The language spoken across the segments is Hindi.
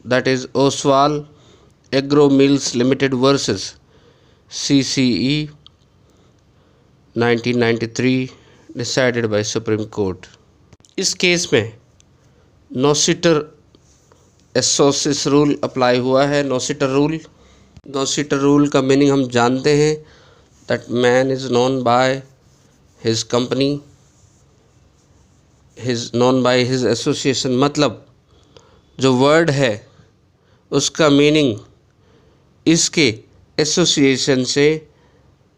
that is Oswal Agro Mills Limited versus CCE 1993 decided by Supreme Court. इस केस में नोसिटर एसोसिस रूल अप्लाई हुआ है। नोसिटर रूल का मीनिंग हम जानते हैं, that man is known by his company, known by his association. मतलब जो वर्ड है उसका मीनिंग इसके एसोसिएशन से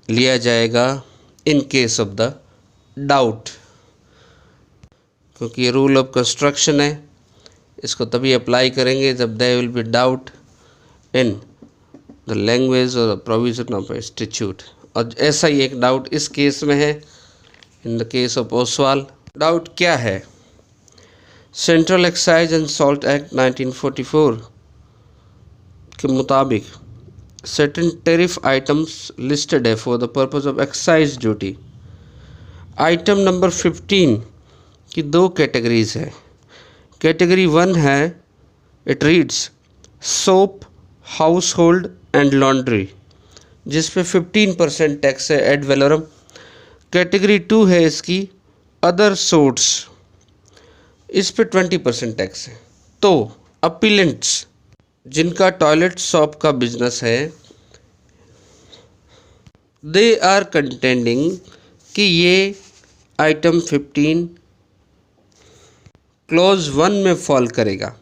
लिया जाएगा in case of the doubt, क्योंकि ये रूल ऑफ कंस्ट्रक्शन है। इसको तभी अप्लाई करेंगे जब there will be doubt in the language और प्रोविजन ऑफ इंस्टीट्यूट। और ऐसा ही एक डाउट इस केस में है, in the case of Oswal. Doubt क्या है? Central excise and salt act 1944 के मुताबिक सर्टेन टेरिफ आइटम्स लिस्टेड है for the purpose of excise duty. Item number 15 की दो कैटेगरीज है। कैटेगरी 1 है, it reads soap, household and laundry, जिस पे 15% टैक्स है एड वैलोरम। कैटेगरी 2 है इसकी अदर सोर्ट्स, इस पे 20% टैक्स है। तो अपीलेंट्स जिनका टॉयलेट शॉप का बिजनेस है, दे आर कंटेंडिंग कि ये आइटम 15 क्लॉज 1 में फॉल करेगा,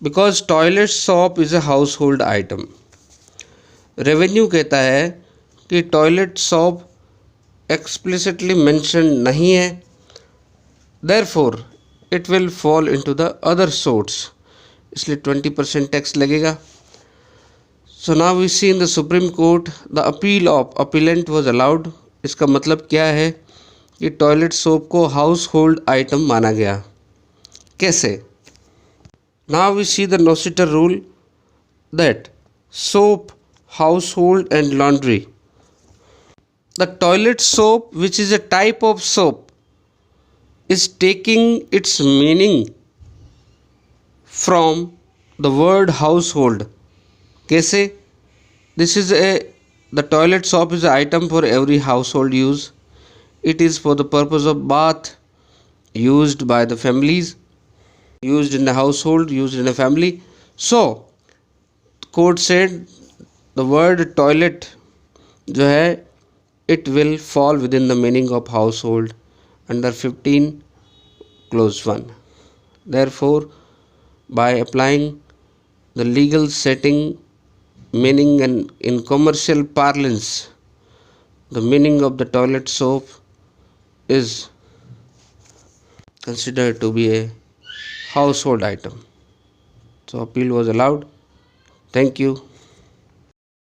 because toilet shop is a household item. Revenue कहता है कि टॉयलेट शॉप एक्सप्लिसिटली मेंशन नहीं है, therefore it will fall into the other sorts, इसलिए 20% टैक्स लगेगा। So now we see in the supreme court the appeal of appellant was allowed. इसका मतलब क्या है कि टॉयलेट सोप को हाउस होल्ड आइटम माना गया। कैसे? Now we see the noscitur rule that soap, household and laundry. The toilet soap, which is a type of soap, is taking its meaning from the word household. कैसे? The toilet soap is an item for every household use. It is for the purpose of bath, used by the families, used in the household, used in a family. So, court said the word toilet जो है it will fall within the meaning of household under 15 clause 1. Therefore, by applying the legal setting meaning and in commercial parlance, the meaning of the toilet soap is considered to be a household item. So appeal was allowed. Thank you.